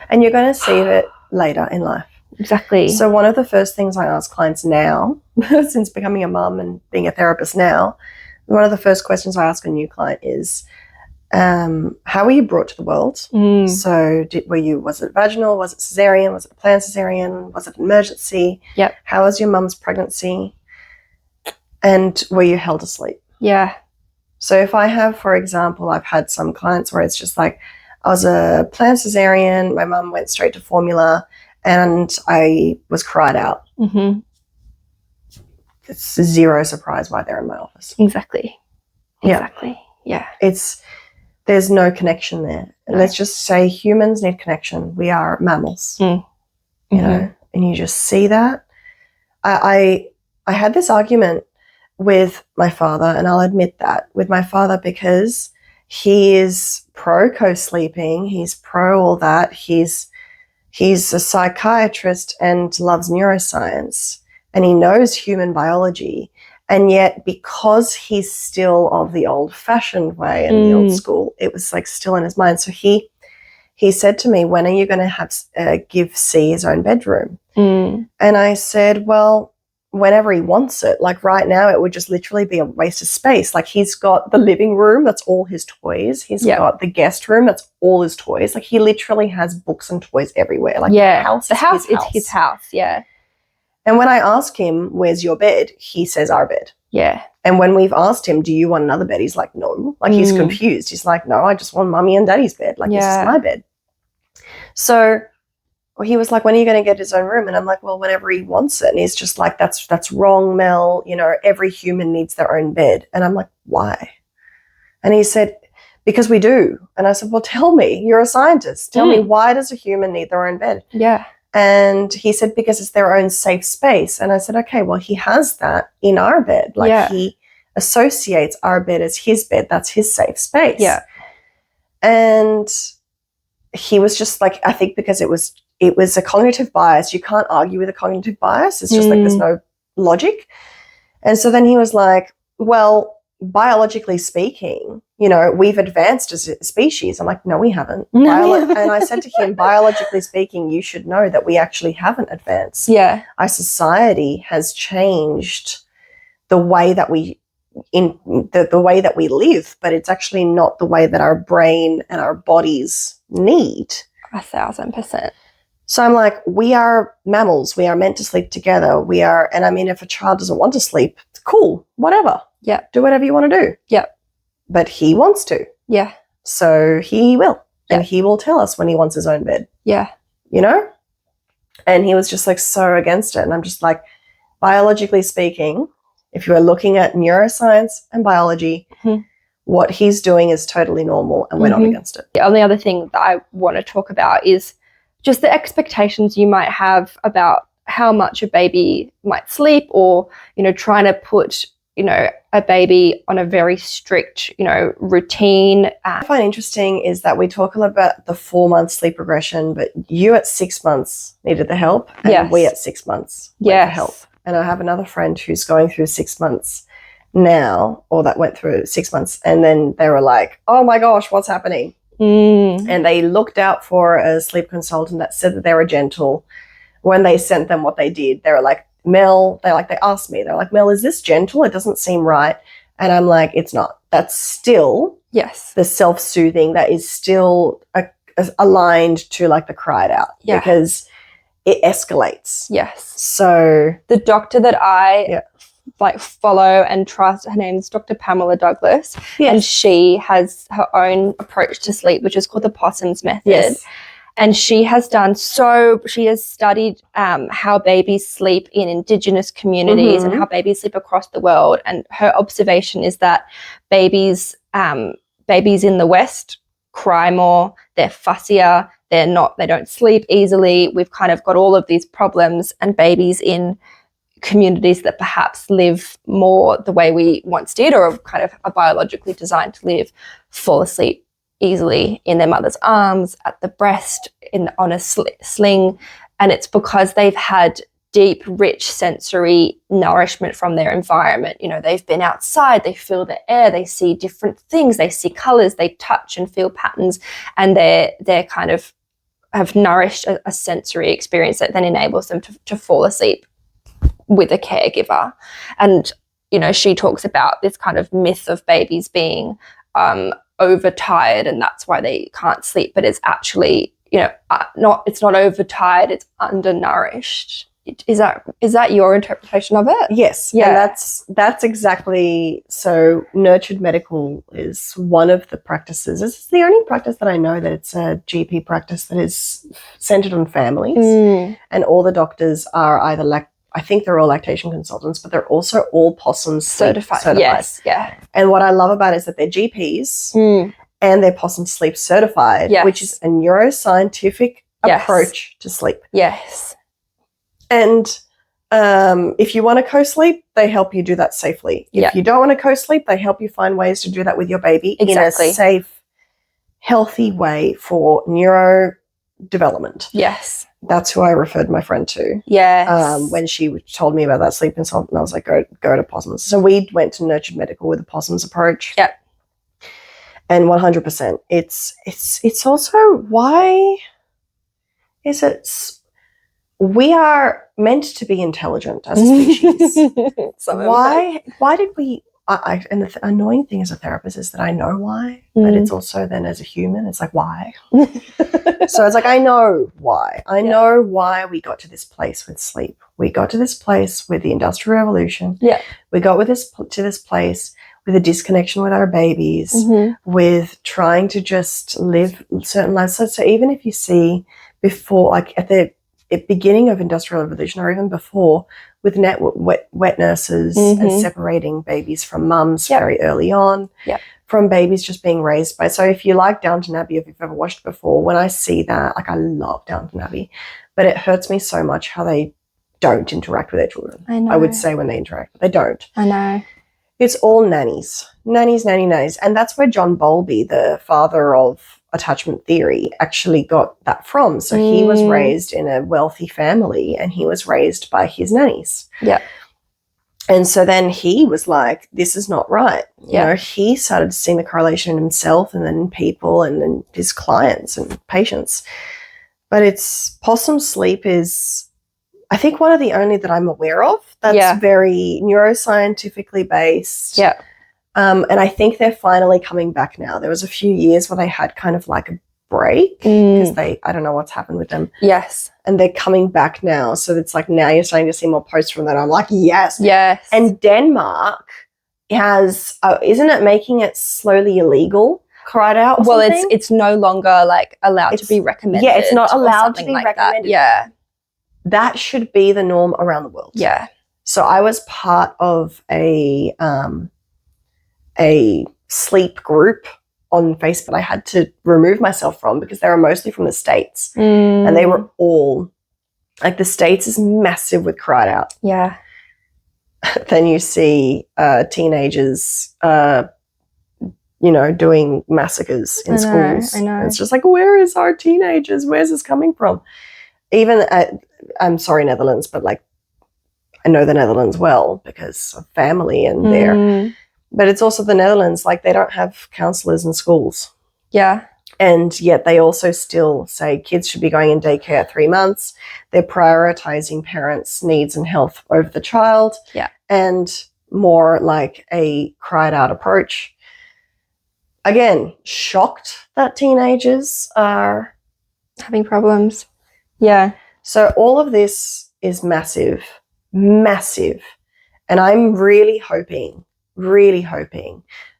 And you're going to see it later in life. Exactly. So one of the first things I ask clients now, since becoming a mum and being a therapist now, one of the first questions I ask a new client is, how were you brought to the world? So was it vaginal? Was it cesarean? Was it a planned cesarean? Was it an emergency? Yep. How was your mum's pregnancy? And were you held asleep? Yeah. So if I have, for example, I've had some clients where it's just like, I was a planned cesarean, my mum went straight to formula and I was cried out. It's zero surprise why they're in my office. Exactly. Yeah. There's no connection there. No. Let's just say humans need connection. We are mammals, you know, and you just see that. I had this argument with my father, and I'll admit that, with my father, because he is pro co-sleeping, he's pro all that, he's a psychiatrist and loves neuroscience, and he knows human biology, and yet because he's still of the old-fashioned way and the old school, it was like still in his mind. So he said to me, when are you going to have give C his own bedroom? And I said, well, whenever he wants it. Like right now, it would just literally be a waste of space. Like he's got the living room, that's all his toys. He's got the guest room, that's all his toys. Like he literally has books and toys everywhere. Like the house is his house. Yeah. And when I ask him, where's your bed? He says our bed. Yeah. And when we've asked him, do you want another bed? He's like, no. Like he's confused. He's like, no, I just want mummy and daddy's bed. Like this is my bed. So he was like, when are you going to get his own room? And I'm like, well, whenever he wants it. And he's just like, that's wrong, Mel. You know, every human needs their own bed. And I'm like, why? And he said, because we do. And I said, well, tell me, you're a scientist. Tell me, why does a human need their own bed? Yeah. And he said, because it's their own safe space. And I said, okay, well, he has that in our bed. Like he associates our bed as his bed. That's his safe space. Yeah. And he was just like, I think because it was a cognitive bias. You can't argue with a cognitive bias. It's just like there's no logic. And so then he was like, well, biologically speaking, we've advanced as a species. I'm like, no, we haven't. And I said to him, biologically speaking, you should know that we actually haven't advanced. Yeah. Our society has changed the way that we the way that we live, but it's actually not the way that our brain and our bodies need. 1,000%. So I'm like, we are mammals. We are meant to sleep together. And I mean, if a child doesn't want to sleep, it's cool, whatever. Yeah. Do whatever you want to do. Yeah. But he wants to. Yeah. So he will. Yeah. And he will tell us when he wants his own bed. Yeah. And he was just like so against it. And I'm just like, biologically speaking, if you are looking at neuroscience and biology, what he's doing is totally normal and we're not against it. The only other thing that I want to talk about is just the expectations you might have about how much a baby might sleep, or, trying to put, a baby on a very strict, routine. What I find interesting is that we talk a lot about the 4-month sleep regression, but you at 6 months needed the help, and we at 6 months went for help. And I have another friend who's going through 6 months now, or that went through 6 months, and then they were like, oh my gosh, what's happening? And they looked out for a sleep consultant that said that they were gentle. When they sent them what they did, they were like, Mel, they asked me, they're like, Mel, is this gentle? It doesn't seem right. And I'm like, it's not. That's still the self-soothing that is still aligned to like the cried out, because it escalates. Yes. So the doctor that I follow and trust, her name's Dr. Pamela Douglas, and she has her own approach to sleep, which is called the Possum's method. Yes. And she has studied how babies sleep in Indigenous communities and how babies sleep across the world. And her observation is that babies in the West cry more, they're fussier, they don't sleep easily. We've kind of got all of these problems, and babies in communities that perhaps live more the way we once did, or kind of are biologically designed to live, fall asleep easily in their mother's arms, at the breast, on a sling. And it's because they've had deep, rich sensory nourishment from their environment. They've been outside, they feel the air, they see different things, they see colors, they touch and feel patterns, and they're kind of have nourished a sensory experience that then enables them to fall asleep with a caregiver. And, she talks about this kind of myth of babies being overtired, and that's why they can't sleep, but it's actually, it's not overtired, it's undernourished. Is that your interpretation of it? Yes. Yeah. And that's exactly, so nurtured medical is one of the practices. It's the only practice that I know that it's a GP practice that is centered on families, and all the doctors are either I think they're all lactation consultants, but they're also all possum certified. Yes, yeah. And what I love about it is that they're GPs and they're possum sleep certified, which is a neuroscientific approach to sleep. Yes. And if you want to co-sleep, they help you do that safely. If you don't want to co-sleep, they help you find ways to do that with your baby in a safe, healthy way for neurodevelopment. Yes. That's who I referred my friend to. Yes. When she told me about that sleep consultant, I was like, go to Possums. So we went to Nurtured Medical with a Possums approach. Yep. And 100%. It's also, why is it, we are meant to be intelligent as a species. Why did we, and the annoying thing as a therapist is that I know why, but it's also then as a human, it's like, why? So it's like, I know why. I know why we got to this place with sleep. We got to this place with the Industrial Revolution. Yeah. We got to this place with a disconnection with our babies, with trying to just live certain lives. So even if you see before, like at the beginning of Industrial Revolution, or even before, with wet nurses and separating babies from mums very early on, from babies just being raised by. So if you like Downton Abbey, if you've ever watched it before, when I see that, like I love Downton Abbey, but it hurts me so much how they don't interact with their children. I know. I would say when they interact, but they don't. I know. It's all nannies. nannies. And that's where John Bowlby, the father of attachment theory, actually got that from. So he was raised in a wealthy family and he was raised by his nannies. Yeah. And so then he was like, this is not right. You Yeah. know, he started seeing the correlation in himself and then in people and in his clients and patients. But possum sleep is, I think, one of the only that I'm aware of that's very neuroscientifically based. Yeah. And I think they're finally coming back now. There was a few years where they had kind of like a break because I don't know what's happened with them. Yes. And they're coming back now. So it's like now you're starting to see more posts from that. I'm like, yes. Yes. And Denmark has, isn't it making it slowly illegal? Cried out or well, something? it's no longer like allowed to be recommended. Yeah, it's not allowed to be like recommended. That. Yeah. That should be the norm around the world. Yeah. So I was part of a sleep group on Facebook I had to remove myself from because they were mostly from the States. And they were all, like the States is massive with cried out. Yeah. Then you see teenagers, doing massacres in schools. I know. And it's just like, where is our teenagers? Where's this coming from? Even I'm sorry, Netherlands, but like I know the Netherlands well because of family and there. But it's also the Netherlands, like they don't have counselors in schools. Yeah. And yet they also still say kids should be going in daycare at 3 months. They're prioritizing parents' needs and health over the child. Yeah. And more like a cried out approach. Again, shocked that teenagers are having problems. Yeah. So all of this is massive, massive. And I'm really hoping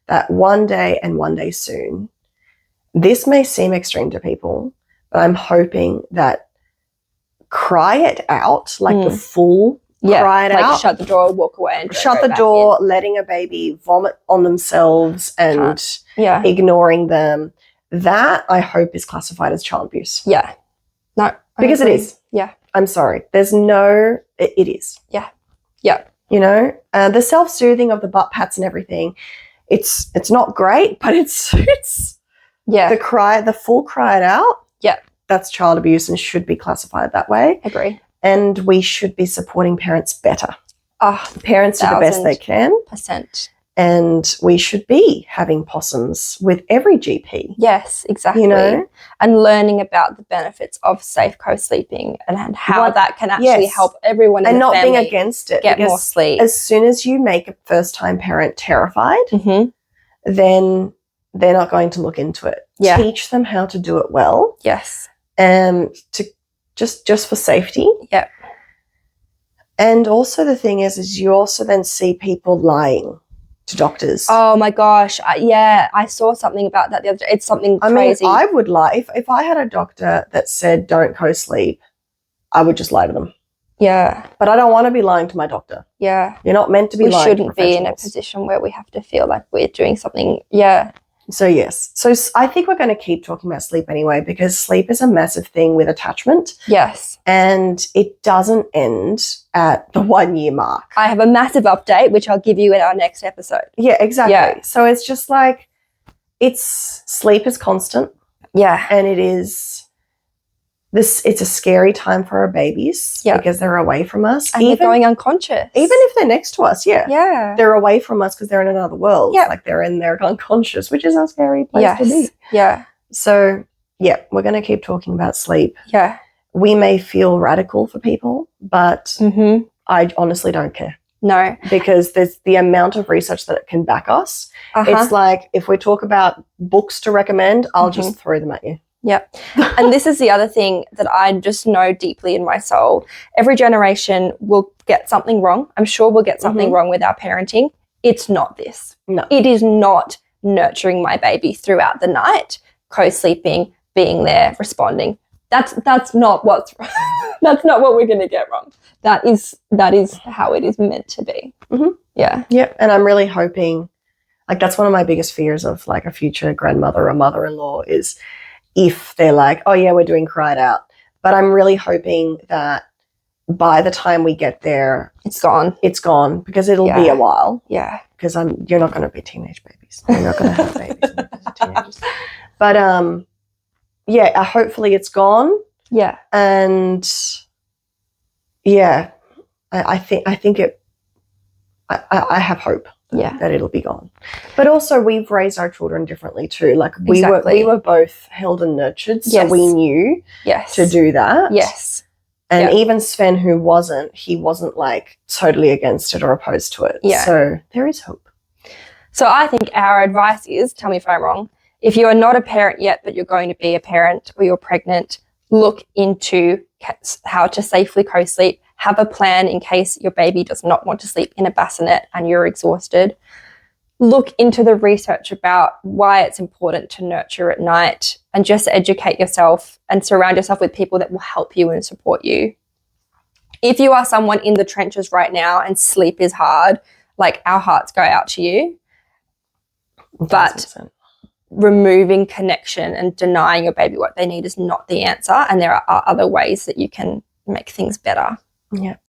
that one day soon, this may seem extreme to people, but I'm hoping that cry it out, like the full cry it out. Shut the door, walk away. And shut the door, letting a baby vomit on themselves and ignoring them. That I hope is classified as child abuse. Yeah. No. Because it is. Yeah. I'm sorry. There's no, it is. Yeah. Yeah. You know, the self-soothing of the butt pats and everything, it's not great, but it's the full cry it out. Yeah. That's child abuse and should be classified that way. Agree. And we should be supporting parents better. Parents do the best they can. %. And we should be having possums with every GP. Yes, exactly. You know? And learning about the benefits of safe co-sleeping and how that can actually help everyone in the family. And not being against it. Get more sleep. As soon as you make a first-time parent terrified, then they're not going to look into it. Yeah. Teach them how to do it well. Yes. And to just for safety. Yeah. And also the thing is you also then see people lying to doctors. Oh my gosh. I saw something about that the other day. It's something crazy. I would lie. If I had a doctor that said don't co-sleep, I would just lie to them. Yeah. But I don't want to be lying to my doctor. Yeah. You're not meant to be lying to professionals. We shouldn't be in a position where we have to feel like we're doing something. Yeah. So yes. So I think we're going to keep talking about sleep anyway because sleep is a massive thing with attachment. Yes. And it doesn't end at the 1 year mark. I have a massive update, which I'll give you in our next episode. Yeah, exactly. Yeah. So it's just like sleep is constant. Yeah. And it's a scary time for our babies because they're away from us. And they're going unconscious. Even if they're next to us, Yeah. they're away from us because they're in another world. Yeah. Like they're in their unconscious, which is a scary place to be. Yeah. So, we're going to keep talking about sleep. Yeah. We may feel radical for people, but I honestly don't care. No. Because there's the amount of research that can back us. It's like if we talk about books to recommend, I'll just throw them at you. Yeah. And this is the other thing that I just know deeply in my soul. Every generation will get something wrong. I'm sure we'll get something wrong with our parenting. It's not this. No. It is not nurturing my baby throughout the night, co-sleeping, being there, responding. That's not what's that's not what we're going to get wrong. That is how it is meant to be. Yeah. Yep. And I'm really hoping, like that's one of my biggest fears of like a future grandmother or mother-in-law is if they're like, oh yeah, we're doing cried out. But I'm really hoping that by the time we get there, it's gone because it'll be a while. Yeah. because you're not going to be teenage babies. You're not going to have babies when you're teenagers. But hopefully it's gone. Yeah. And yeah, I think it. I have hope. Yeah. That it'll be gone. But also we've raised our children differently too. Like we were both held and nurtured, so we knew to do that. Yes. And even Sven, who he wasn't like totally against it or opposed to it. Yeah. So there is hope. So I think our advice is, tell me if I'm wrong, if you are not a parent yet but you're going to be a parent or you're pregnant, look into how to safely co-sleep. Have a plan in case your baby does not want to sleep in a bassinet and you're exhausted. Look into the research about why it's important to nurture at night, and just educate yourself and surround yourself with people that will help you and support you. If you are someone in the trenches right now and sleep is hard, like, our hearts go out to you. 1,000%. But removing connection and denying your baby what they need is not the answer, and there are other ways that you can make things better. Yeah.